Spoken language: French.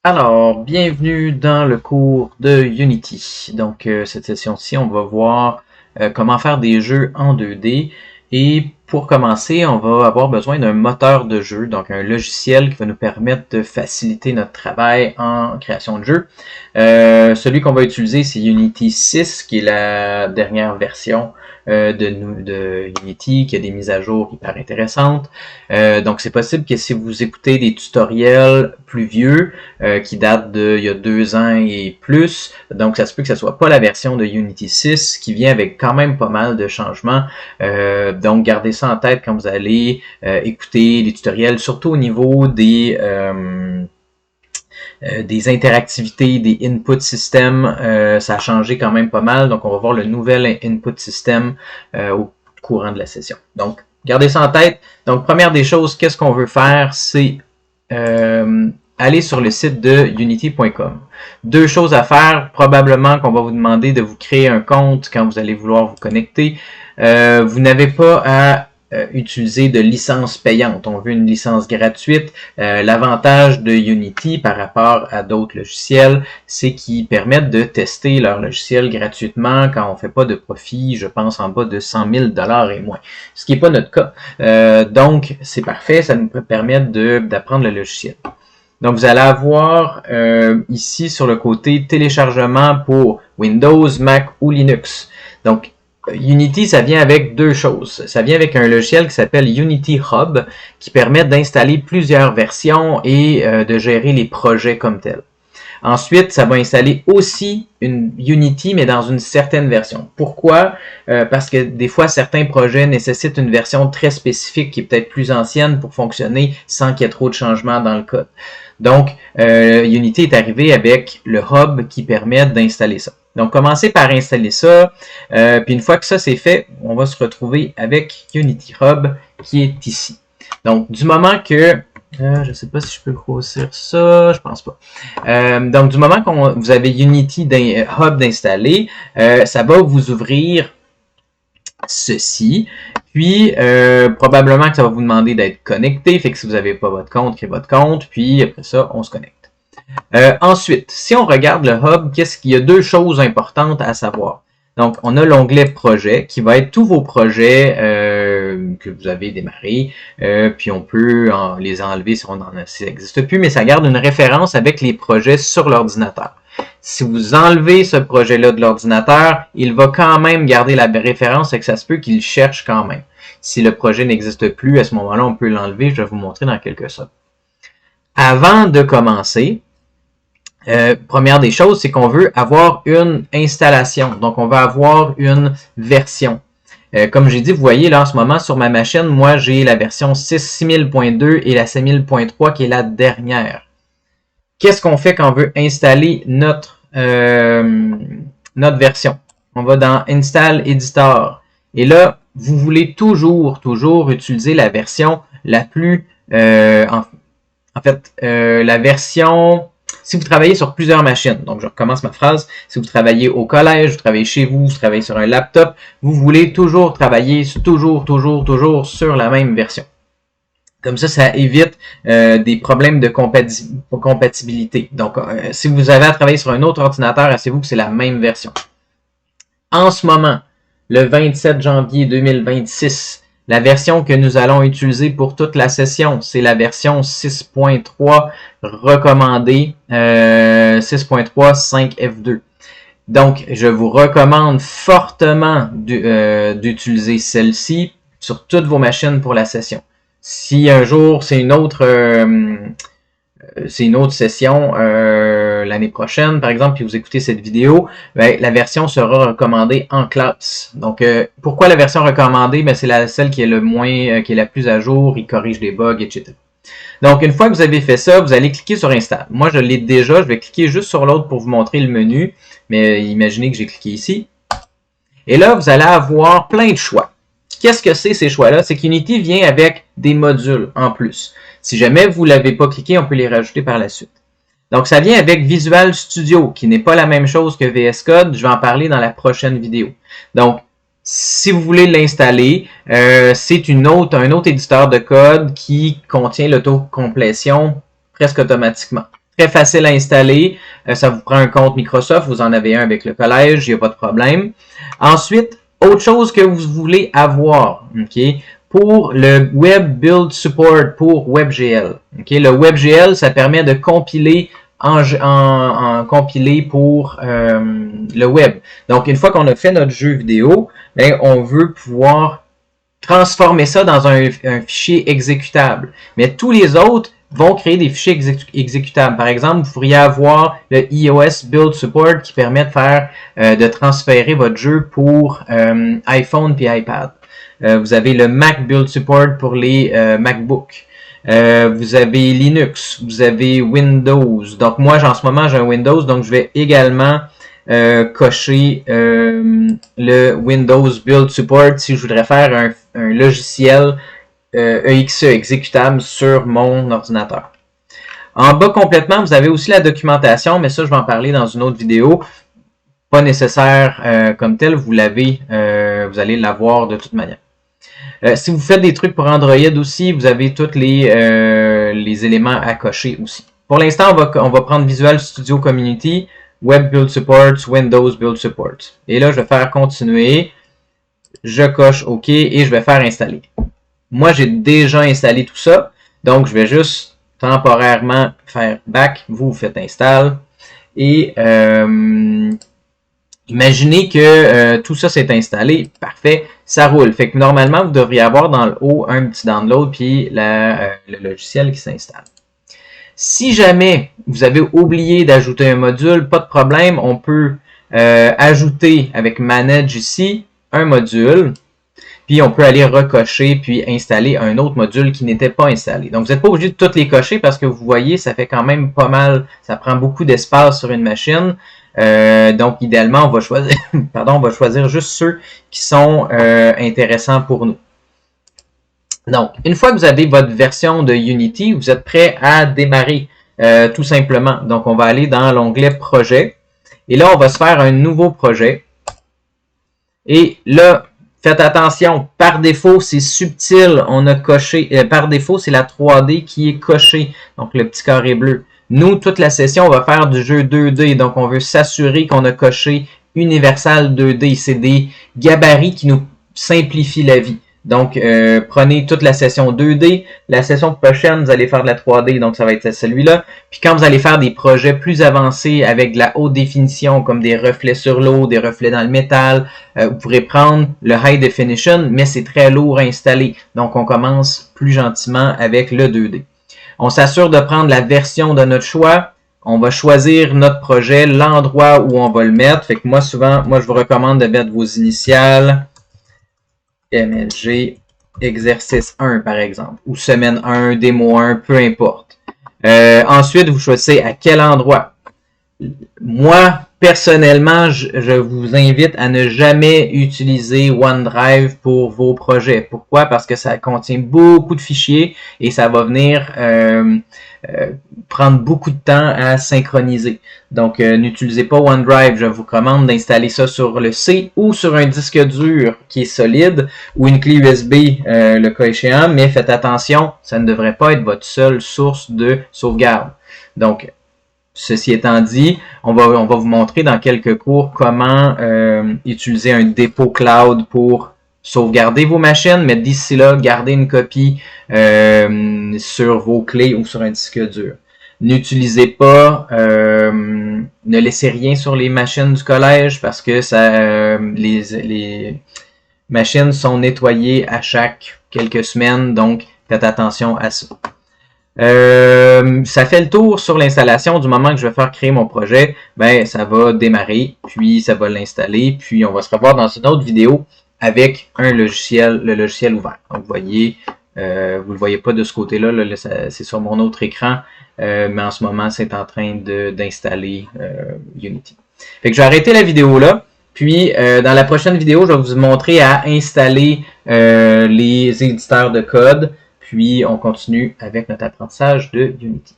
Alors, bienvenue dans le cours de Unity. Donc, cette session-ci, on va voir comment faire des jeux en 2D. Et pour commencer, on va avoir besoin d'un moteur de jeu, donc un logiciel qui va nous permettre de faciliter notre travail en création de jeu. Celui qu'on va utiliser, c'est Unity 6, qui est la dernière version de Unity, qui a des mises à jour hyper intéressantes. Donc, c'est possible que si vous écoutez des tutoriels plus vieux, qui datent de il y a 2 ans et plus, donc ça se peut que ce soit pas la version de Unity 6, qui vient avec quand même pas mal de changements. Donc, gardez ça en tête quand vous allez écouter les tutoriels, surtout au niveau des interactivités, des input systems, ça a changé quand même pas mal. Donc, on va voir le nouvel input system au courant de la session. Donc, gardez ça en tête. Donc, première des choses, qu'est-ce qu'on veut faire, c'est aller sur le site de unity.com. Deux choses à faire. Probablement qu'on va vous demander de vous créer un compte quand vous allez vouloir vous connecter. Vous n'avez pas à utiliser de licence payante. On veut une licence gratuite. L'avantage de Unity par rapport à d'autres logiciels, c'est qu'ils permettent de tester leur logiciel gratuitement quand on ne fait pas de profit, je pense en bas de 100 000 $ et moins. Ce qui n'est pas notre cas. Donc, c'est parfait. Ça nous permet d'apprendre le logiciel. Donc, vous allez avoir ici sur le côté téléchargement pour Windows, Mac ou Linux. Donc, Unity, ça vient avec deux choses. Ça vient avec un logiciel qui s'appelle Unity Hub, qui permet d'installer plusieurs versions et de gérer les projets comme tels. Ensuite, ça va installer aussi une Unity, mais dans une certaine version. Pourquoi? Parce que des fois, certains projets nécessitent une version très spécifique qui est peut-être plus ancienne pour fonctionner sans qu'il y ait trop de changements dans le code. Donc, Unity est arrivé avec le hub qui permet d'installer ça. Donc, commencez par installer ça. Puis une fois que ça c'est fait, on va se retrouver avec Unity Hub qui est ici. Donc, du moment que je ne sais pas si je peux grossir ça, je pense pas. Donc, du moment que vous avez Unity Hub d'installer, ça va vous ouvrir ceci. Puis, probablement que ça va vous demander d'être connecté. Fait que si vous n'avez pas votre compte, créez votre compte. Puis, après ça, on se connecte. Ensuite, si on regarde le Hub, qu'est-ce qu'il y a deux choses importantes à savoir. Donc, on a l'onglet Projet qui va être tous vos projets que vous avez démarrés. Puis, on peut les enlever si ça n'existe plus, mais ça garde une référence avec les projets sur l'ordinateur. Si vous enlevez ce projet-là de l'ordinateur, il va quand même garder la référence et que ça se peut qu'il cherche quand même. Si le projet n'existe plus, à ce moment-là, on peut l'enlever. Je vais vous montrer dans quelques secondes. Avant de commencer, première des choses, c'est qu'on veut avoir une installation. Donc, on va avoir une version. Comme j'ai dit, vous voyez là en ce moment sur ma machine, moi j'ai la version 6000.2 et la 6000.3 qui est la dernière. Qu'est-ce qu'on fait quand on veut installer notre version? On va dans Install Editor. Et là, vous voulez toujours utiliser la version la plus... la version... Si vous travaillez sur plusieurs machines, donc je recommence ma phrase, si vous travaillez au collège, vous travaillez chez vous, vous travaillez sur un laptop, vous voulez toujours travailler toujours sur la même version. Comme ça évite des problèmes de compatibilité. Donc, si vous avez à travailler sur un autre ordinateur, assurez-vous que c'est la même version. En ce moment, le 27 janvier 2026, la version que nous allons utiliser pour toute la session, c'est la version 6.3 recommandée, 6.3 5F2. Donc, je vous recommande fortement d'utiliser celle-ci sur toutes vos machines pour la session. Si un jour c'est une autre session l'année prochaine, par exemple, puis vous écoutez cette vidéo, ben, la version sera recommandée en classe. Donc, pourquoi la version recommandée? Ben, c'est celle qui est qui est la plus à jour, il corrige les bugs, etc. Donc, une fois que vous avez fait ça, vous allez cliquer sur Install. Moi, je l'ai déjà, je vais cliquer juste sur l'autre pour vous montrer le menu, mais imaginez que j'ai cliqué ici. Et là, vous allez avoir plein de choix. Qu'est-ce que c'est ces choix-là? C'est qu'Unity vient avec des modules en plus. Si jamais vous ne l'avez pas cliqué, on peut les rajouter par la suite. Donc, ça vient avec Visual Studio, qui n'est pas la même chose que VS Code. Je vais en parler dans la prochaine vidéo. Donc, si vous voulez l'installer, c'est un autre éditeur de code qui contient l'autocomplétion presque automatiquement. Très facile à installer. Ça vous prend un compte Microsoft. Vous en avez un avec le collège. Il n'y a pas de problème. Ensuite, autre chose que vous voulez avoir, ok, pour le Web Build Support pour WebGL. Ok, le WebGL, ça permet de compiler compiler pour le web. Donc, une fois qu'on a fait notre jeu vidéo, ben, on veut pouvoir transformer ça dans un fichier exécutable. Mais tous les autres vont créer des fichiers exécutables. Par exemple, vous pourriez avoir le iOS Build Support qui permet de faire, de transférer votre jeu pour iPhone et iPad. Vous avez le Mac Build Support pour les MacBook. Vous avez Linux, vous avez Windows. Donc moi, en ce moment, j'ai un Windows, donc je vais également cocher le Windows Build Support si je voudrais faire un logiciel EXE exécutable sur mon ordinateur. En bas complètement, vous avez aussi la documentation, mais ça, je vais en parler dans une autre vidéo. Pas nécessaire comme tel, vous l'avez, vous allez l'avoir de toute manière. Si vous faites des trucs pour Android aussi, vous avez tous les éléments à cocher aussi. Pour l'instant, on va prendre Visual Studio Community, Web Build Support, Windows Build Support. Et là, je vais faire continuer. Je coche OK et je vais faire installer. Moi, j'ai déjà installé tout ça. Donc, je vais juste temporairement faire back. Vous faites install. Et imaginez que tout ça s'est installé. Parfait. Ça roule. Fait que normalement, vous devriez avoir dans le haut un petit download puis le logiciel qui s'installe. Si jamais vous avez oublié d'ajouter un module, pas de problème. On peut ajouter avec Manage ici un module. Puis on peut aller recocher puis installer un autre module qui n'était pas installé. Donc vous n'êtes pas obligé de toutes les cocher parce que vous voyez, ça fait quand même pas mal, ça prend beaucoup d'espace sur une machine. Donc idéalement, on va choisir, on va choisir juste ceux qui sont intéressants pour nous. Donc, une fois que vous avez votre version de Unity, vous êtes prêt à démarrer tout simplement. Donc on va aller dans l'onglet Projet. Et là, on va se faire un nouveau projet. Et là, faites attention, par défaut, c'est subtil, on a coché, par défaut, c'est la 3D qui est cochée, donc le petit carré bleu. Nous, toute la session, on va faire du jeu 2D, donc on veut s'assurer qu'on a coché Universal 2D. C'est des gabarits qui nous simplifient la vie. Donc, prenez toute la session 2D. La session prochaine, vous allez faire de la 3D, donc ça va être celui-là. Puis quand vous allez faire des projets plus avancés avec de la haute définition, comme des reflets sur l'eau, des reflets dans le métal, vous pourrez prendre le High Definition, mais c'est très lourd à installer. Donc, on commence plus gentiment avec le 2D. On s'assure de prendre la version de notre choix. On va choisir notre projet, l'endroit où on va le mettre. Fait que moi, souvent, je vous recommande de mettre vos initiales. MLG, exercice 1 par exemple, ou semaine 1, démo 1, peu importe. Ensuite, vous choisissez à quel endroit. Moi, personnellement, je vous invite à ne jamais utiliser OneDrive pour vos projets. Pourquoi? Parce que ça contient beaucoup de fichiers et ça va venir prendre beaucoup de temps à synchroniser. Donc, n'utilisez pas OneDrive. Je vous recommande d'installer ça sur le C ou sur un disque dur qui est solide ou une clé USB, le cas échéant. Mais faites attention, ça ne devrait pas être votre seule source de sauvegarde. Donc, ceci étant dit, on va vous montrer dans quelques cours comment utiliser un dépôt cloud pour sauvegarder vos machines, mais d'ici là, gardez une copie sur vos clés ou sur un disque dur. N'utilisez pas, ne laissez rien sur les machines du collège parce que ça, les machines sont nettoyées à chaque quelques semaines, donc faites attention à ça. Ça fait le tour sur l'installation. Du moment que je vais faire créer mon projet, ben ça va démarrer, puis ça va l'installer, puis on va se revoir dans une autre vidéo avec un logiciel, le logiciel ouvert. Donc vous voyez, vous le voyez pas de ce côté-là, là, c'est sur mon autre écran, mais en ce moment c'est en train d'installer Unity. Fait que je vais arrêter la vidéo là. Puis, dans la prochaine vidéo, je vais vous montrer à installer les éditeurs de code. Puis, on continue avec notre apprentissage de Unity.